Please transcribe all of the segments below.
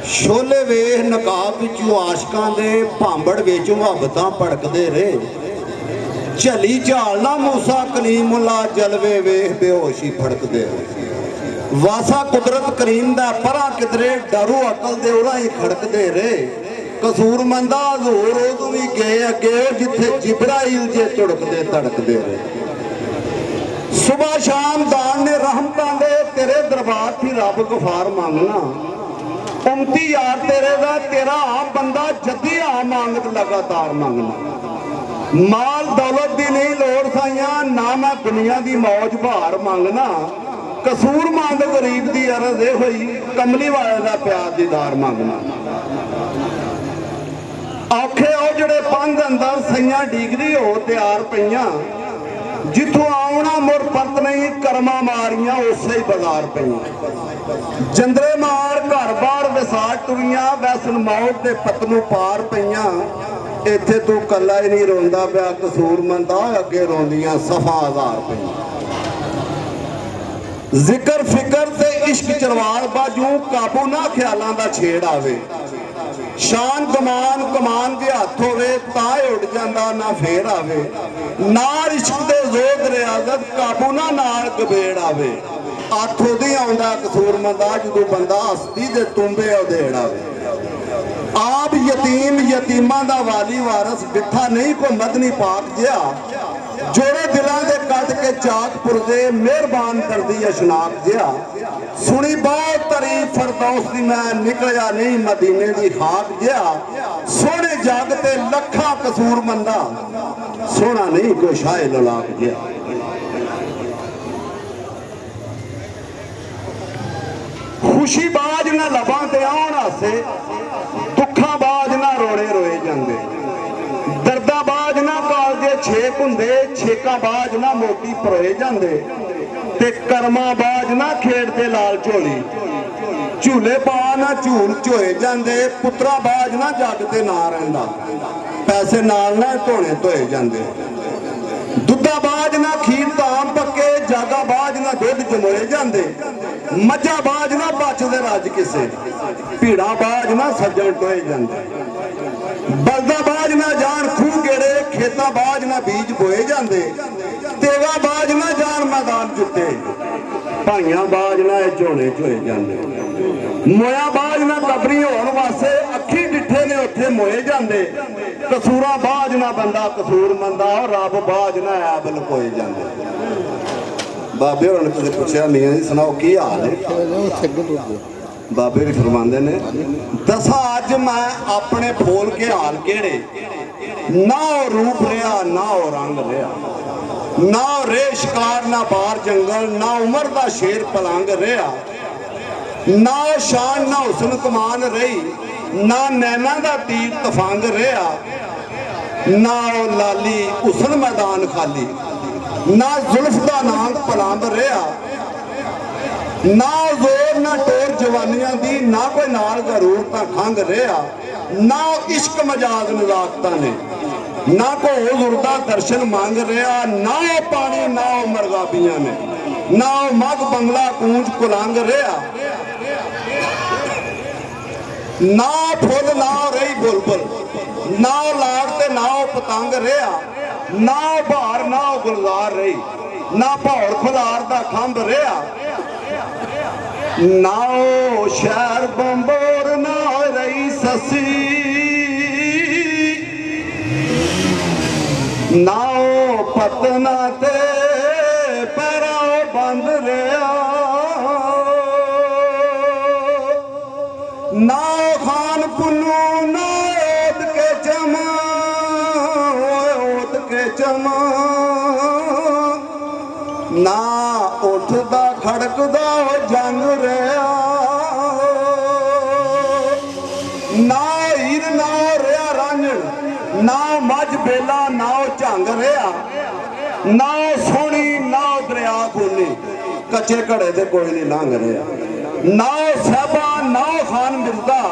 शोले वेख नकाब विचों आशकां दे भांबड़ विच मुहब्बतां भड़कदे रहे। झली झालना मूसा कलीमुल्ला जलवे वेख बेहोशी फड़कदे रहे। वासा कुदरत करीम दा परा किधरे डरू अकल दे उरा ही खड़कदे रहे। कसूरमंदा हजूर उदों भी गए अगे जिथे जिब्राइल जे तुड़कदे तड़कदे रहे। सुबह शाम दान ने रहमतां दे तेरे दरबार थी रब गफार मांगना। 29 यार तेरे दा तेरा आप बंदा जदी आ मांगत लगातार मांगना। माल दौलत दी नहीं लोड़ साइया ना मैं दुनिया दी मौज भार मांगना। कसूरमंद गरीब दी अरज ये हुई कमली वाले दा प्यार दीदार मांगना। औखे हो जड़े पंध अंदर सैया डिगरी हो तैयार पईयां। जिथों आउना मुड़ परत नहीं कर्मा मारियां उसे ही बाजार पईयां। जंदरे मार घर बार विसार टुरियां वैसन मौत दे पतनू पार पईयां। इत्थे तू कला ही नहीं रोंदा पिया कसूरमंदा अगे रोंदियां सफा हजार पईयां। जिक्र फिक्र ते इश्क चरवाल बाजू काबू ना ख्यालां दा छेड़ आवे। शान कमान कमान के हथ होवे तां उड़ जांदा ना फेर आवे। नार इश्क दे जोग रियाजत काबू ना नाल गबेड़ आवे। हथ ओदी आउंदा कसूरमंदा जदों बंदा हस्ती दे तुंबे उधेड़ आवे। आप यतीम यतीमां दा वाली वारस बिठा नहीं को मदनी पाक जिया। जोड़े दिलां दे कट के चाक पुरदे मेहरबान करदी अशनाक जिया। सुनी बहुत तारीफ फरदौस दी मैं निकलिया नहीं मदीने दी खाक जिया। सोने जग ते लखा कसूरमंदा सोना नहीं कोई शाहे ललाक जिया। खुशी बाज ना लबां ते आउण हासे दुखा बाज ना रोने रोए जांदे। दर्दा बाज ना कालजे छेक हुंदे छेका बाज ना मोती परोए जांदे। ते कर्मा बाज ना खेड़दे लाल झोली झूले पा ना झूल झोए जांदे। पुत्रा बाज ना जग ते ना रहिंदा पैसे नाल ना धोने धोए जांदे। दुद्धा बाज ना खीर धाम पक्के जागा बाज ना दुध जमोए जांदे। मज्जा बाज ना बचदे रज किसे भीड़ा बाज ना सज्जन टोए जांदे। बलदा बाज ना जान खूह गेड़े खेता बाज ना बीज बोए जांदे। तेगा बाज ना जान मैदान जुटे भाइयां बाज ना झोने झोए जांदे। मोया बाज ना कबरी होण वास्ते अखी डिठे ने उत्थे मोए जांदे। कसूरा बाज ना बंदा कसूरमंदा और रब बाज ना ऐब लुकोए जांदे। बाबे होरें तुसीं पुछया मियां जी सुनाओ की हाल है। बाबे भी फरमांदे ने दसा अज मैं अपने फोल के हाल केड़े। ना रूप रहा ना रंग रहा ना रे शिकार ना बार जंगल ना उमर दा शेर पलंग रहा। ना शान ना हुसन कमान रही ना नैना दा तीर तफंग रहा। ना लाली हुसन मैदान खाली ना जुल्फ दा नांग पलंग रहा। ना जोर ना टोर जवानियां दी ना कोई नाल गरूर ता खंग रहा। ना इश्क मजाक नजाकता ने ना कोई जुरदा दर्शन मांग रहा। ना पानी ना मरगाबियां ने ना मग बंगला कूंज कुलंग रहा। ना फुल ना रही बुलबुल ना लाड़ ते ना पतंग रहा। ना बहार ना गुलजार रही ना भौर खुलार दा खंभ रहा। ना शहर बंबोर ना रही ससी ना पतना ते पैरा बंद रहा। ना खान पुन्नू ना ओद के चमा ओद के चमा ना उठदा खड़कदा जंग रहा। ना हीर ना रहा रांझण ना मझ बेला ना झंग रहा। ना सोहनी ना दरिया खूनी कच्चे घड़े ते कोई नहीं लंघ रहा। ना साहबा ना खान मिलदा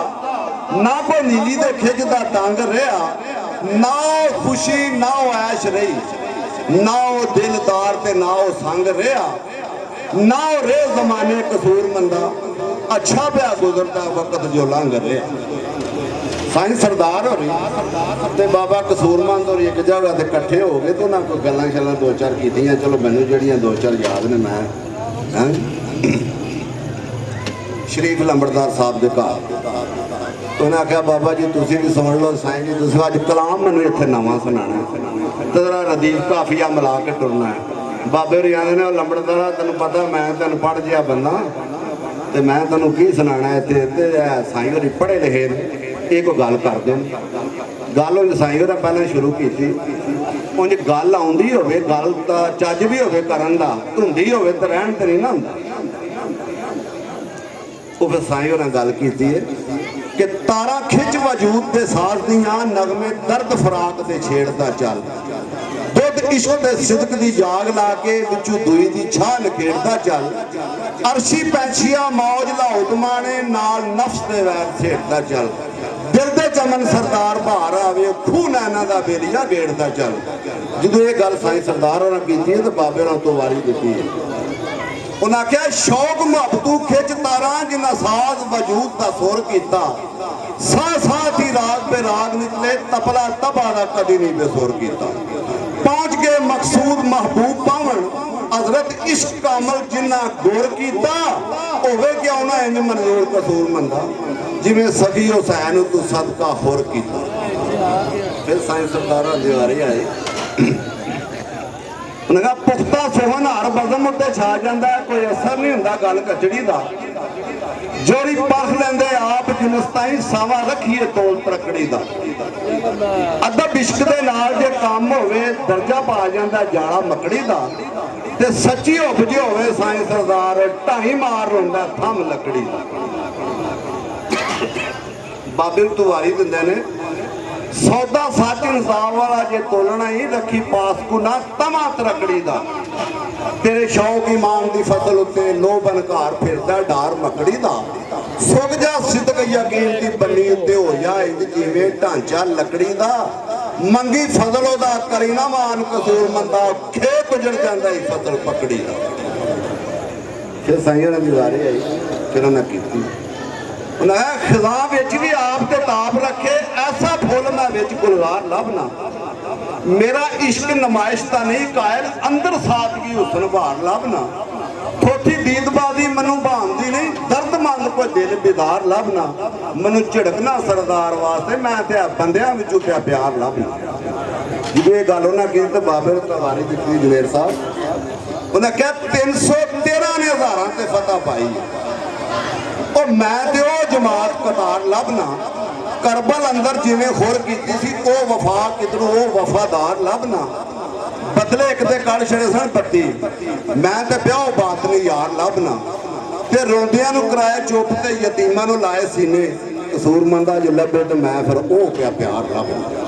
ना कोई नीली दे खिचदा टंग रहा। ना खुशी ना ऐश रही ना दिलदार ते ना संग रहा। ना रे जमाने कसूरमंदा अच्छा पिया गुजरता वक्त जो लंघ रहा। साईं सरदार हो रही ते बाबा कसूरमंद और एक जगह ते इकट्ठे हो गए तो उन्होंने कोई गल्लां शल्लां दो चार कीतियां। चलो मैनू जड़ियां दो चार याद ने। मैं शरीफ लंबड़दार साहब के घर उन्हें आख्या बाबा जी तुसी भी सुन लो, साईं जी तुसी अज कलाम मैनू इत्थे नवां सुनाना तो जरा रदीफ काफिया मिला के टुरना है। बाबे होरी आंदे ने लंबड़दारा तेन पता मैं तेन पढ़ जिहा बंदा तो मैं तेन की सुनाना इत्थे ते साईं होरी पढ़े लिखे ने, ये कोई गल कर दो। गल उन्हें साईं होरें पहले शुरू की उंज गल आउंदी होवे, गल तां चज भी होवे करन दा, धुंदी होवे तो रहन ते नहीं ना हुंदा। वो फिर साईं होरें गल कीती है कि तारा खिच वजूद दे साज दियां नगमे दर्द फराक दे छेड़दा चल, दुध इश्क दे सिदक दी जाग ला के विचों दुई दी छाह नखेड़दा चल, अरशी पैंछिया मौज लाउतमाने नाल नफ्स दे वैर छेड़दा चल, दिल दे चमन सरदार बाहर आवे खूह नैना दा बेलिया गेड़दा चल। जदों ये गल साईं सरदार होरें कीती है तो बाबे होरें तो वारी दित्ती है। उन्हें आख्या शौक मुहब्बतू खिच तारा जिन्ना साज वजूद का सुर किया, साथ साथ ही राग पे राग निकले तपला तबा का कभी नहीं बेसुर किया। पहुंच गए मकसूद महबूब पावन हजरत इश्क कामल जिन्ना गुर किया, होवे क्या उन्हें इंज मंजूर कसूर मंदा जिवें सखी हुसैन तू सदका होर किया। फिर साईं सरदार दीवारी आए उन्हें कहा पुख्ता सोहन हर बज़म उत्ते छा जाता है, कोई असर नहीं होंदा गल कचड़ी का, जोड़ी परख लेंदे आप जिनस ताईं सावा रखिए तोल तरकड़ी का। अदब इश्क दे नाल जे काम होवे दर्जा पा जाता जाड़ा मकड़ी का, ते सच्ची उपज होवे साईं सरदार ढाई मार रोंदा थम लकड़ी का। बाबे तू वारी दिंदे ने सौदा सच इंसाफ वाला जे तोलना ही रखी पास को ना तमा तरकड़ी दा, तेरे शौक ईमान दी फसल उत्ते लोभन घर फिरदा डार मकड़ी दा, सुग जा सिदक यकीन दी बन्नी उत्ते हो जा इंज जिवें ढांचा लकड़ी दा, मंगी फजल ओदा करी ना मान कसूर मंदा खेत उजड़ जांदा ही फसल पकड़ी दा। फिर साईं होरें दी वारी आई, फिर उन्हें कीती उन्हें खिजा विच भी आप ते ताप रखे ऐसा फुल मैं विच गुलजार लभना, मेरा इश्क नुमाइश ता नहीं कायल अंदर सादगी हुस्न बहार लभना, थोथी दीदबाजी मनु भांदी नहीं दर्दमंद कोई दिल बिदार लभना, मनु झिड़कना सरदार वास्ते मैं ते बंदियां विचों पिया प्यार लभना। जो ये गल उन्हें की तो बाबे ने वारी दित्ती जवेर साहब उन्हें कहा 313 ने हज़ारां ते फतह पाई और मैं तो जमात कतार लभना, करबल अंदर जिवें खुर की सी ओ वफा किधरों ओ वफादार लभना, बदले एक दे कड़ छड़े सन 32 मैं तो प्याओ बात नहीं यार लभना, ते रोंदियां नूं कराए चुप ते यतीमां नूं लाए सीने कसूरमंदा जो लभे तो मैं फिर ओ क्या प्यार लभना।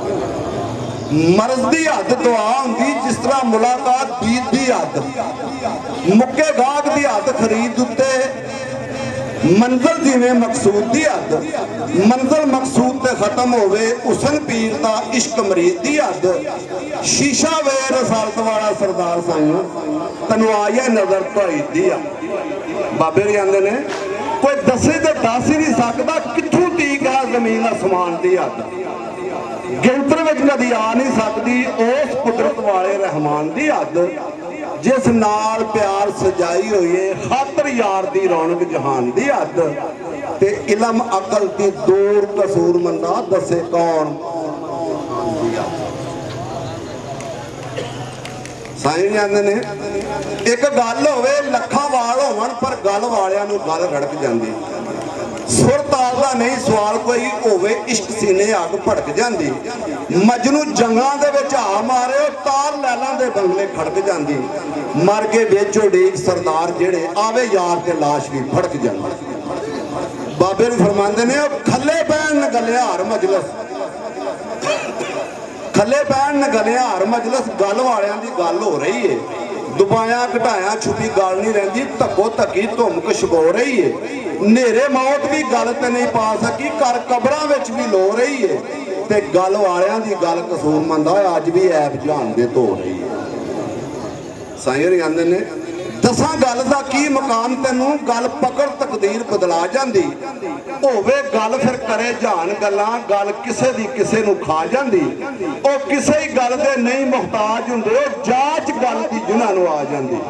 मर्ज दी हद दुआ हुंदी जिस तरह मुलाकात बीत दी हद, मुक्के गाहक दी हद खरीद उत्ते मंजिल जिवें मकसूद दी हद, मंजिल मकसूद ते खत्म होवे हुसन पीर दा इश्क मरीद दी हद, शीशा वे रसालत वाला सरदार साईं तैनूं आया नजर भाई दी हद। बाबे होर आंदे ने कोई दसे ते दस ही नहीं सकदा कित्थों तीक है जमीन आसमान दी हद, गिनतर विच कदी आ नहीं सकदी उस कुदरत वाले रहमान दी हद, जिस नाल प्यार सजाई हुई है खातर यार दी रौनक जहान दी हद, ते इलम अकल दी दूर कसूर मंदा दसे कौन। साईं जांदे ने एक गल होवे लखां वाल होवन पर गल वालियां नूं गल रड़क जांदी, सुर ताल दा नहीं सवाल कोई होवे इश्क सीने अग भड़क जांदी, मजनू जंगां दे विच आ मारे तार लैलां दे बंगले खड़क जांदी, मर के विच उडीक सरदार जेड़े आवे यार ते लाश भी फड़क जांदी। बाबे नूं फरमांदे ने खल्ले पैण नगले हार मजलस, खल्ले पैण नगले हार मजलस, गल वालियां दी गल हो रही है, दुबाया घटाया छुपी गल नहीं रहिंदी, धक्को धक्की धुमक छबो रही है, नेरे मौत भी गल ते नहीं पा सकी कर कबरां विच भी लो रही है, ते गल वालियां दी गल कसूर मंदा अज भी ऐप जहान दे धो रही है। साईं होर आंदे ने दसां गल दा की मकाम तैनूं गल पकड़ तकदीर बदला जांदी होवे गल फिर करे जान गल्लां गल किसे दी किसे नूं खा जांदी ओ किसे ही गल दे नहीं मुहताज हुंदे जांच गल दी जिन्हां नूं आ जांदी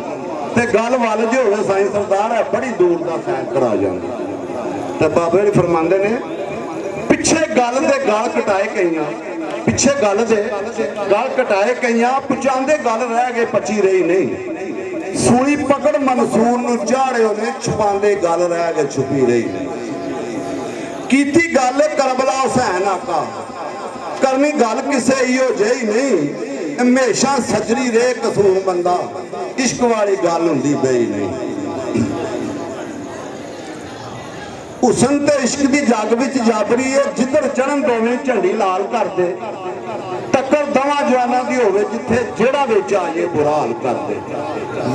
ते गल वल जे होवे साईं सरदार है बड़ी दूर दा फैल करा जांदी ते बाबे जी फरमांदे ने पिछे गल दे गल कटाए कईयां पिछे गल दे गल कटाए कईयां पहुंचांदे गल रह गए पची रही नहीं सूली पकड़ मंसूर नूं चाड़ियो ने छुपांदे गल रह गए छुपी रही कीती गल करबला हुसैन आका करनी गल किसे इहो जही नहीं हमेशा सजरी रे कसूर बंदा इश्क वाली गल हुंदी बई नहीं हुसन ते इश्क दी जग विच जाबरी है जिधर चढ़न दोवें झंडी लाल कर दे टक्कर दवा जवाना दी होवे जिथे जेड़ा विच आ जाए बुरा हाल कर दे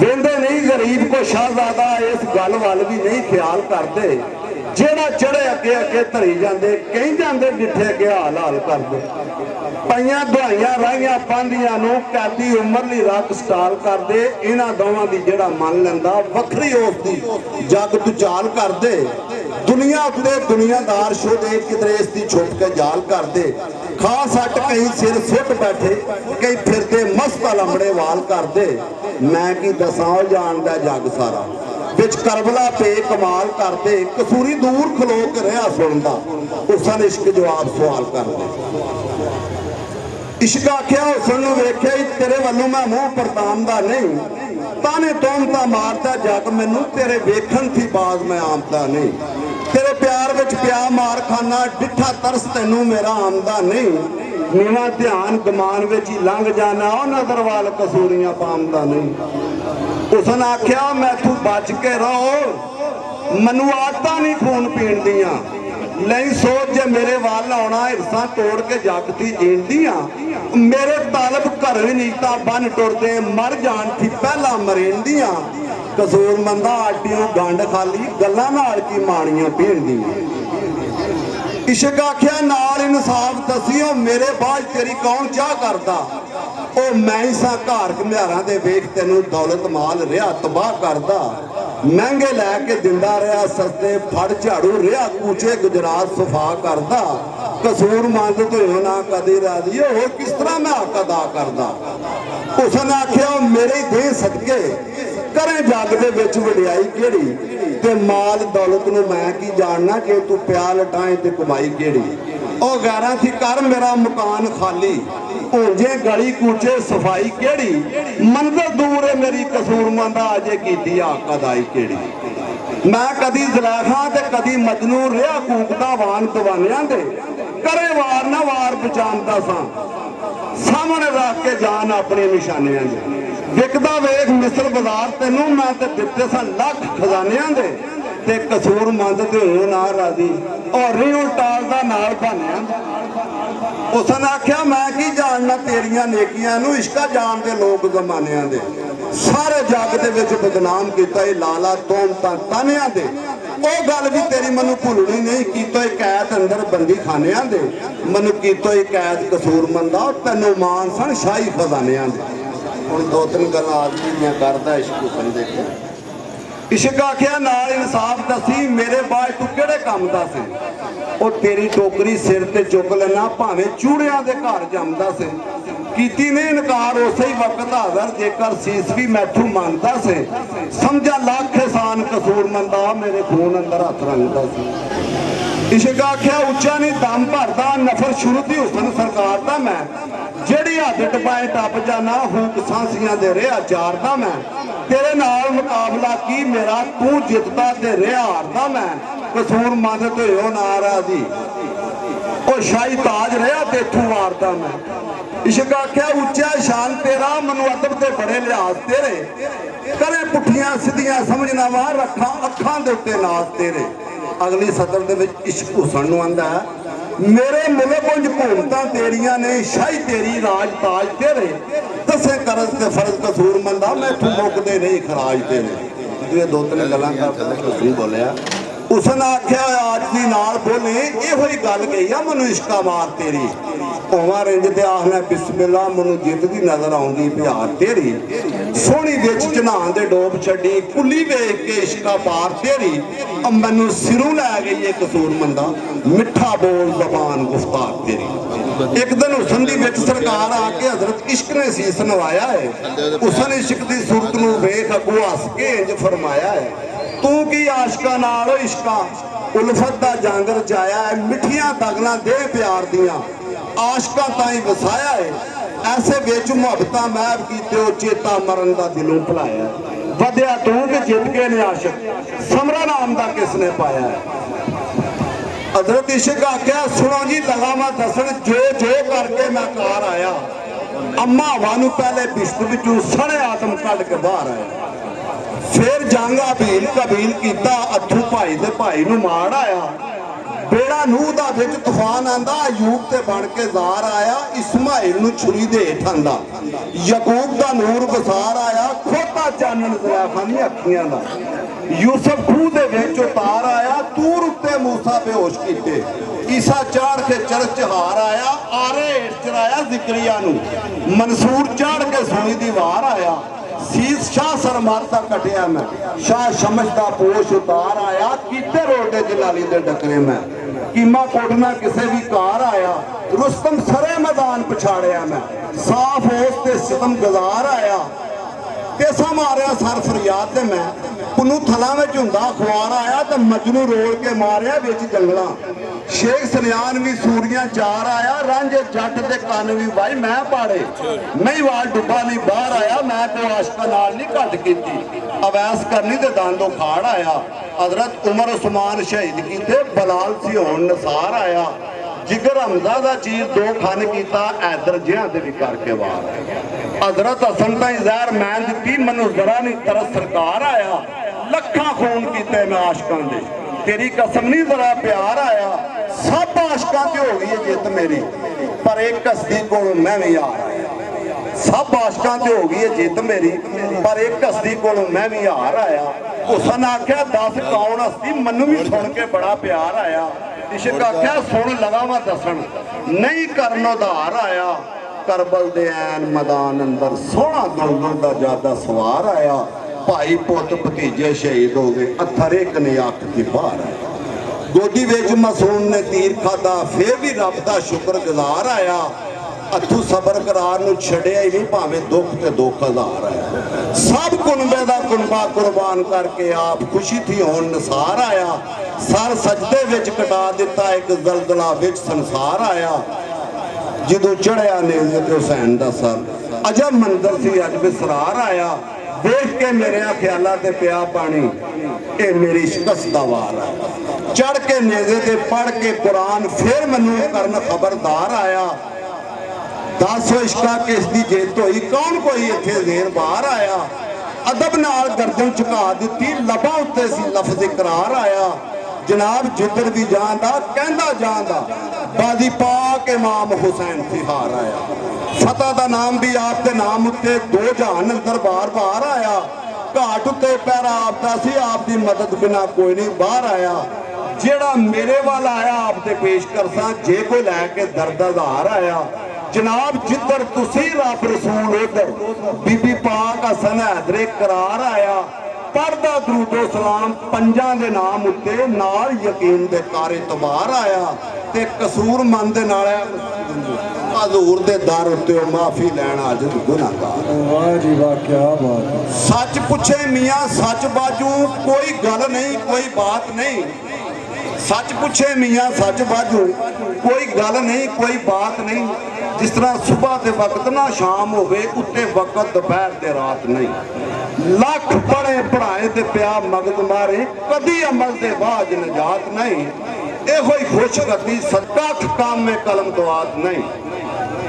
वेंदे नहीं गरीब को शाहजादा इस गल वाल भी नहीं ख्याल करते जेड़ा चढ़े अगे अगे धरी जाते कहीं जाते डिठे अगे हाल हाल करते पईयां दुआइयां राहियां पांदियां नूं कैदी उमरली रख स्टाल करते इन्हां दोवां दी जेड़ा मन लैंदा वखरी उसदी जग तुचाल करदे दुनिया उत्ते दुनियादार शुद्ध एक किधरे इसकी छुप के जाल करते खा सट कहीं सिर सुट बैठे कहीं फिरते मस्त लंबड़े वाल करते मैं की दसां जानदा जग सारा विच करबला पे कमाल करते कसूरी दूर खलो के रहा सुनदा हुसन इश्क जवाब सवाल करते इश्क आख्या हुसन नूं वेख्या तेरे वालों मैं मुंह परतामदा नहीं ताने तोहमता मारदा जग मैनू तेरे वेखण थी बाज मैं आमदा नहीं तेरे प्यार विच प्या मार खाना डिठा तरस तैनू मेरा आमदा नहीं नीवा ध्यान गमान विच ही लंघ जाना ओ नजर वाल कसूरियां पामदा नहीं उसने आख्या मैं तू बच के रहो मनु आदतां नहीं खून पीण दियां नहीं सोच जे मेरे वाल आना हिरसा तोड़ के जागती जीण दियां मेरे तालब घर भी नीता बन टुरदे मर जान थी पहला मरेन दियां कसूर मंदा आटियों गंढ खाली गल्लां नाल की माणियां पीण दियां इश्क आख्या नाल इंसाफ दसियो मेरे बाज तेरी कौन चाह करदा ओ मैं ही सा घर घम्यारां दे वेख तैनू दौलत माल रिहा तबाह करदा महंगे लैके दिंदा रहा सस्ते फड़ झाड़ू रिहा कूचे गुजरात सफा करदा कसूर मंद तो ना कदी राजी हो किस तरह मैं हक अदा करदा उसने आख्या मेरे दे सदके करें जग दे विच वडियाई केड़ी ते माल दौलत नूं मैं की जानना जे तू प्या लटाए ते कमाई केड़ी ओ गैरां थी कर मेरा मकान खाली हुंजे गली कूचे सफाई केड़ी मंदिर दूर है मेरी कसूरमंदा अजे कीती हक अदाई केड़ी मैं कदी ज़ुलैखा ते कदी मजनू रिहा कूकदा वान दवानियां दे करे वार ना वार बचांदा सा सामने रख के जान अपने निशानियां दे विकदा वेख मिस्र बाजार तैनू मैं ते दिते सन लख खजानियां दे ते कसूरमंद ते हो ना राजी और रिओ टालदा नाल बनिया उसने आख्या मैं की जानना तेरियां नेकियां नू इश्का जानदे लोग जमानियां दे सारे जग दे विच बदनाम कीता लाला तोहमतां तानियां दे ओ गल भी तेरी मैनू भुलनी नहीं कीतो कैद अंदर बंदी खानियां दे मैनू कीतो कैद कसूरमंदा तैनू मान सन शाही खजानियां दे हुण दो तीन गल्लां आदमी दियां करदा इश्क हुसन देखो इश्क आख्या नाल इंसाफ दसी मेरे बाज तू किहड़े काम दा सी ओ तेरी टोकरी सिर ते चुक लेना भावें चूड़ियां दे घर जमदा सी कीती ने इनकार उसे ही वक्त हाज़र जेकर सीस भी मैथू मानता से समझा लाख एहसान कसूरमंदा मेरे खून अंदर हथ रंगदा सी इश्क आख्या उच्चा नहीं दम भरदा नफर शुरू थी हुसन सरकार दा मैं जेड़ी हद टपाए टप जाना हुक सांसियां दे रेहा चारदा मैं तेरे नाल मुकाबला की मेरा तू जितदा ते रेहा हारदा मैं कसूरमंद ते हो नाराजी ओ शाही ताज रेहा ते तू वारदा मैं इश्क आख्या उच्चा शान तेरा मनु अदब ते बड़े लिहाज तेरे करे पुठियां सीधियां समझना वा रखा अखां दे उत्ते नाज तेरे अगली सदर दे विच इश्क हुसन नूं आंदा मेरे मुल्क उंज हुकूमतां तेरियां ने शाही तेरी राज ताज तेरे दसे करज ते फर्ज कसूरमंदा मैथों मुकदे नहीं खराज तेरे ये दो तीन गल्लां करदा कसूर बोलिया उसने आख्या आज की नाल बोले इहो ही गल गई आ मनु इश्का मार तेरी ओवां रिंज ते आखना बिस्मिल्लाह मनु जिंदगी नजर आउंदी प्यार तेरी ਸੋਹਣੀ ਵਿੱਚ ਝਨਾਨ ਦੇ ਡੋਬ ਛੱਡੀ ਕੁੱਲੀ ਵੇਖ ਕੇ ਇਸ਼ਕਾ ਪਾਰ ਤੇਰੀ ਮੈਨੂੰ ਸਿਰੋਂ ਲੈ ਗਈ ਏ ਕਸੂਰਮੰਦਾ ਮਿੱਠਾ ਬੋਲ ਜ਼ਬਾਨ ਗੁਫ਼ਤਾਰ ਤੇਰੀ। ਇੱਕ ਦਿਨ ਹੁਸਨ ਦੀ ਵਿੱਚ ਸਰਕਾਰ ਆ ਕੇ ਹਜ਼ਰਤ ਇਸ਼ਕ ਨੇ ਸੀਸ ਨਵਾਇਆ ਹੈ। ਹੁਸਨ ਇਸ਼ਕ ਦੀ ਸੂਰਤ ਨੂੰ ਵੇਖ ਅੱਗੋਂ ਹੱਸ ਕੇ ਇੰਜ ਫਰਮਾਇਆ ਹੈ, ਤੂੰ ਕੀ ਆਸ਼ਕਾਂ ਨਾਲ ਇਸ਼ਕਾ ਉਲਫਤ ਦਾ ਜੰਗ ਰਚਾਇਆ ਹੈ, ਮਿੱਠੀਆਂ ਦਗਲਾਂ ਦੇ ਪਿਆਰ ਦੀਆਂ ਆਸ਼ਕਾਂ ਤਾਈਂ ਵਸਾਇਆ ਹੈ। ਐਸੇ ਵਿੱਚ ਮੁਹੱਬਤਾਂ ਮਹਿਬ ਕੀਤੇ ਚੇਤਾ ਮਰਨ ਦਾ ਦਿਲੋਂ ਭੁਲਾਇਆ। ਵਧਿਆ ਤੂੰ ਕਿ ਜਿੱਤ ਕੇ ਨੇ ਆਸ਼ਕ ਸਮਰਾ ਨਾਮ ਦਾ ਕਿਸ ਨੇ ਪਾਇਆ ਹੈ। हजरत इश्क आख्या सुनो जी लगावा दसन जो जो करके मैं कार आया अम्मा हवा पहले बिस्तर विचों सड़े आदम कढ़ के बाहर आया। फिर जंग अबील कबील किया अथू भाई दे भाई नूं मार आया। बेड़ा नूह दा विच तूफान आंदा अयूब ते बन के जार आया। इस्माइल नूं छुरी दे हेठ आंदा याकूब दा नूर बसार आया। खोता चानन ज़ुलैखा दी अखियां दा यूसुफ खूह दे विच उतार आया। तूर उत्ते मूसा बेहोश कीते ईसा चढ़ के चरच हार आया। आरे हेठ चराया जिक्रिया नूं मंसूर चढ़ के सोनी दी वार आया। सीस शाह सरमार दा कटिया मैं शाह शमश दा पोश उतार आया। कीते रोटे जलाली दे डकरे मैं कीमा कोटना किसे भी कार आया। रुस्तम सरे मैदान पछाड़िया मैं साफ होश ते सितम गुजार आया। केसा मारिया सर फरियाद ते मैं पुनू थला में हुंदा अखबार आया। तो मजनू रोल के मारिया बिच जंगला शेख सनियान भी सूरियां चार आया। रांझे जट दे कन भी भाई मैं पाड़े नहीं वाल डुब्बा नहीं बाहर आया। मैं तो आशका नाल नहीं घट कीती अवैस करनी ते दांदो खाड़ आया। हजरत उमर उस्मान शहीद कीते बलाल सी होन नसार आया। जिगर हमजा दा चीर दो खन कीता ऐदर जिहां दे भी करके वार हजरत हसन ताई जहर मैं दी मनु जरा नहीं तरस सरकार आया। लखा खून कीते मैं आशकां दे तेरी कसम नहीं जरा प्यार आया। सब आशकां ते हो गई जित मेरी पर एक हस्ती को मैं भी हार आया। सब आशकां ते हो गई जित मेरी पर एक हस्ती को मैं भी हार आया। हुसन आख्या दस कौन हस्ती मनु भी सुन के बड़ा प्यार आया। इश्क आख्या सुन लगा मैं दसन नहीं करन उधार आया। करबल दे ऐन मैदान अंदर सोहना दुलदुल दा ज्यादा सवार आया। भाई पुत भतीजे शहीद हो गए अथर एक ने अख की बाहर आया। गोदी विच मासूम ने तीर खादा फिर भी रब दा शुक्र गुजार आया। अथू सबर करार नूं छड़िया ही नहीं भावें दुख ते दुख हजार आया। सब कुनबे दा कुनबा कुर्बान करके आप खुशी थी होन नसार आया। सर सजदे विच कटा दिता एक दलदला विच संसार आया। जदों चढ़िया नेज़े ते हुसैन दा सर अजब मंजर सी अज विसरार आया। देख के मेरे ख्यालां ते पिया पानी ए मेरी शिकस्त दा वार है। चढ़ के नेज़े ते पढ़ के कुरान फिर मैनू करन खबरदार आया। दस इश्का किस दी जित होई कौन कोई इत्थे देर बाहर आया। अदब नाल गर्दन झुका दिती लबा उत्ते सी लफ्ज़ इकरार आया। जनाब जिधर भी जांदा कहंदा जांदा बाजी पाक इमाम हुसैन सी हार आया। फतह दा नाम भी आप दे नाम उत्ते दो जहान अंदर बार बार आया। घाट उत्ते पैरा आपदा सी आप दी मदद बिना कोई नहीं बाहर आया। जेड़ा मेरे वाल आया आप दे पेश करसा जे कोई लैके दर्द आधार आया। जनाब जिधर तुसी रब रसूल उधर बीबी पाक हसन हैदरे करार आया। पढ़दा दरूदो सलाम पंजां दे नाम उत्ते नाल यकीन दे कार इतबार आया। ते कसूर मंद दे नाल हजूर दे दर उत्ते माफी लैना अज गुनाहगार। वाह जी वाह क्या बात है। सच पूछे मियां सच बाजू कोई गल नहीं कोई बात नहीं। सच पूछे मियां सच बाजू कोई गल नहीं कोई बात नहीं। जिस तरह सुबह के वक्त ना शाम होवे उत्ते वक्त दोपहर ते रात नहीं। लख पढ़े पढ़ाए ते प्या मगज मारे कदी अमल दे बाज निजात नहीं। एहो ही खुशगति सदका काम में कलम दुआत नहीं।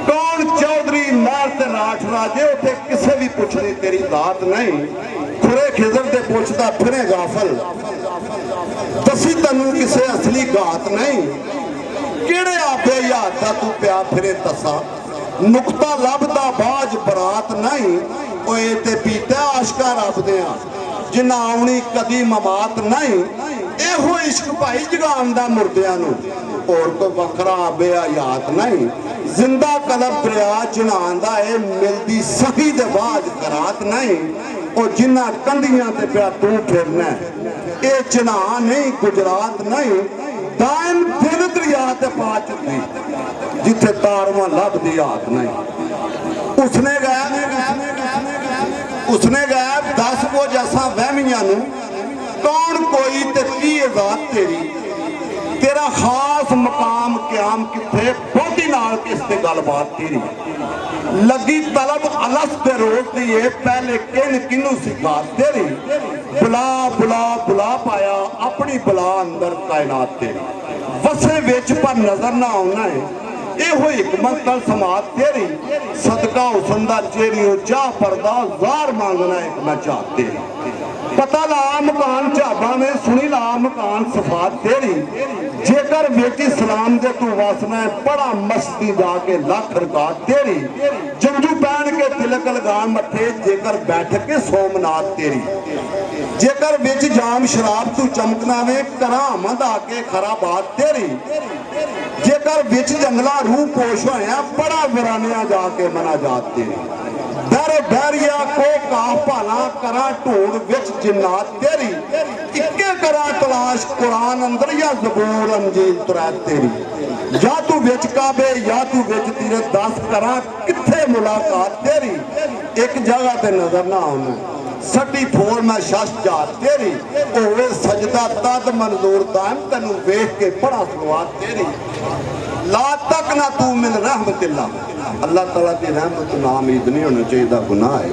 कौन चौधरी नार ते राठ राजे उठे किसे भी पुछनी तेरी दात नहीं। खुरे खिजर ते पुछदा फिरे गाफल दसी तनू किसे असली गात नहीं। किहड़े आपे याद दा तू प्या फिरे दसा नुकता लभदा बाज बरात नहीं। ओए ते पीता आशका रब दियां जिन्ना आउणी कदी ममात नहीं। ਇਹੋ ਇਸ਼ਕ ਭਾਈ ਜਗਾਉਂਦਾ ਮੁਰਦਿਆਂ ਨੂੰ, ਹੋਰ ਕੋਈ ਵੱਖਰਾ ਬੇਹਯਾਤ ਨਹੀਂ। ਜ਼ਿੰਦਾ ਕਲਬ ਦਰਿਆ ਚਨਾਉਂਦਾ ਏ, ਮਿਲਦੀ ਸਹੀ ਦੇ ਬਾਅਦ ਕਰਾਤ ਨਹੀਂ। ਉਹ ਜਿਨ੍ਹਾਂ ਕੰਧੀਆਂ ਤੇ ਪਿਆ ਤੂੰ ਫਿਰਨਾ, ਇਹ ਚਨਾ ਨਹੀਂ ਗੁਜਰਾਤ ਨਹੀਂ। ਦਾਇਮ ਦਿਲ ਦਰਿਆ ਤੇ ਪਾ ਚੁੱਕੀ, ਜਿੱਥੇ ਤਾਰਵਾਂ ਲੱਭਦੀ ਹਾਥ ਨਹੀਂ। ਉਸਨੇ ਗਾਇਬ ਦਸ ਕੁਝ ਅਸਾਂ ਵਹਿਮੀਆਂ ਨੂੰ, ਕੌਣ ਕੋਈ ਤੇ ਕੀ ਜ਼ਾਤ ਤੇਰੀ, ਤੇਰਾ ਖਾਸ ਮਕਾਮ ਕਿਆਮ ਕਿੱਥੇ, ਬਹੁਤੀ ਨਾਲ ਕਿਸ ਤੇ ਗੱਲਬਾਤ ਤੇਰੀ। ਲੱਗੀ ਤਲਬ ਅਲਸ ਤੇ ਰੋਜ਼ ਦੀ ਏ, ਪਹਿਲੇ ਕਿਹਨੂੰ ਸਿਖਾ ਤੇਰੀ। ਬੁਲਾ ਪਾਇਆ ਆਪਣੀ ਬਲਾ ਅੰਦਰ ਕਾਇਨਾਤ ਤੇਰੀ। ਵਸੇ ਵਿੱਚ ਪਰ ਨਜ਼ਰ ਨਾ ਆਉਣਾ ਏ, ਇਹੋ ਹਕਮਤ ਤਲ ਸਮਾਤ ਤੇਰੀ। ਸਦਕਾ ਹੁਸਨ ਦਾ ਚਿਹਰਿਓ ਚਾਹ ਪਰਦਾ, ਜ਼ਾਰ ਮੰਗਣਾ ਇੱਕ ਮੈਂ ਚਾਹ ਤੇਰੀ। ਪਤਾ ਲਾ ਮਕਾਨ ਝਾਬਾਂ ਨੇ, ਸੁਣੀ ਲਾ ਮਕਾਨ ਸਫਾਤ ਤੇਰੀ। ਜੇਕਰ ਵਿੱਚ ਇਸਲਾਮ ਦੇ ਤੂੰ ਵਸਣਾ, ਪੜਾ ਮਸਤੀ ਜਾ ਕੇ ਲੱਖ ਰਕਾਤ ਤੇਰੀ। ਜੰਜੂ ਪਹਿਨ ਕੇ ਤਿਲਕ ਲਗਾਣ ਮੱਥੇ, ਜੇਕਰ ਬੈਠ ਕੇ ਸੋਮਨਾਥ ਤੇਰੀ। ਜੇਕਰ ਵਿੱਚ ਜਾਮ ਸ਼ਰਾਬ ਤੂੰ ਚਮਕਣਾ ਵੇ, ਕਰਾਮਤ ਆ ਕੇ ਖਰਾਬਾਤ ਤੇਰੀ। ਜੇਕਰ ਵਿੱਚ ਜੰਗਲਾ ਰੂਹ ਪੋਸ਼ ਹੋਇਆ, ਬੜਾ ਵਿਰਾਨਿਆ ਜਾ ਕੇ ਮਨਾਜਾਤ ਤੇਰੀ। ਦਰ ਬਹਿਰੀਆ ਕੋ ਕਾਹ ਭਾਲਾ, ਕਰਾਂ ਢੂੰਡ ਵਿੱਚ ਜਿੰਨਾਤ ਤੇਰੀ। ਇੱਕੇ ਕਰਾਂ ਤਲਾਸ਼ ਕੁਰਾਨ ਅੰਦਰ, ਜਾਂ ਜ਼ਬੂਰ ਅੰਜੀਲ ਤੁਰੈਤ ਤੇਰੀ। ਜਾਂ ਤੂੰ ਵਿੱਚ ਕਾਬੇ, ਜਾਂ ਤੂੰ ਵਿੱਚ ਤੀਰੇ, ਦੱਸ ਕਰਾਂ ਕਿੱਥੇ ਮੁਲਾਕਾਤ ਤੇਰੀ। ਇੱਕ ਜਗ੍ਹਾ ਤੇ ਨਜ਼ਰ ਨਾ ਆਉਣਾ, ਸੱਡੀ ਫੋੜ ਮੈਂ ਸ਼ਸ਼ ਜਾਤ ਤੇਰੀ। ਹੋਵੇ ਸਜਦਾ ਤਦ ਮਨਜ਼ੂਰ ਦਾਇਮ, ਤੈਨੂੰ ਵੇਖ ਕੇ ਬੜਾ ਸਵਾਦ ਤੇਰੀ। ਲਾ ਤੱਕ ਨਾ ਤੂੰ ਮਿਲ ਰਹਿਮਤਿल्ला, अल्लाह ताला की रहमत ना उम्मीद नहीं होना चाहिए, गुनाह है।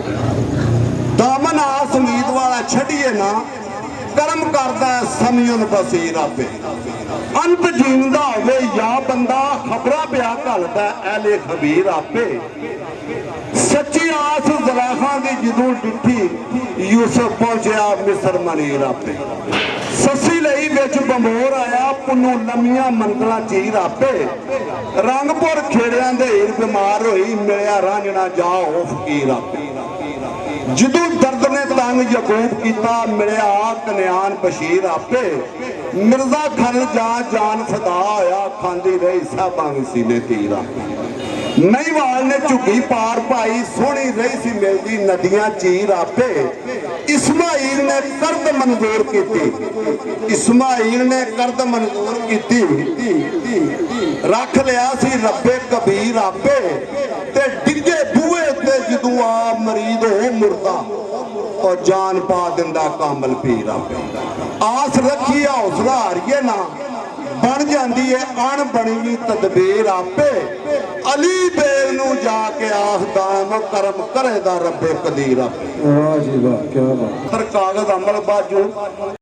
दामन आस उम्मीद वाला छड़िए ना, कर्म करता है समीउन बसीर आपे। अंत जींदा होवे या बंदा, खबरा पिया घलदा ऐले खबीर आपे। सच्ची आस ज़ुलैखा दी जदों डिठी, यूसुफ पहुंचया मिस्र मनीर आपे। ससी लई विच बमोर आया, पुन्नू लम्मियां मंगलां चीर आपे। रंगपुर खेड़ियां दे हीर बीमार होई, मिलिया रांझना जा ओ फकीर आपे। जदों दर्द ने तंग यकूब कीता, मिलिया कन्यान बशीर आपे। मिर्जा खल जान फदा होया, खांदी रही साहबां वी सीने तीर आपे। महीवाल ने झुग्गी पार पाई, सोहनी रही सी मिलदी नदियां चीर आपे। इस्माइल ने कर्द मंजूर की, इस्माइल ने कर्द मंजूर की, रख लिया सी रब्बे कबीर आपे। ते डिगे बूहे ते जदों आ मरीद हो मुर्दा, और जान पा दिंदा कामल पीर आपे। आस रखी हौसला हारिए ना, बन जाती है अण बनी तदबीर आपे। अली बेल नू जाके आखदा करम करेदा रब्बे कदीर आपे। वाह जी वाह, क्या बात। कागज अमल बाजू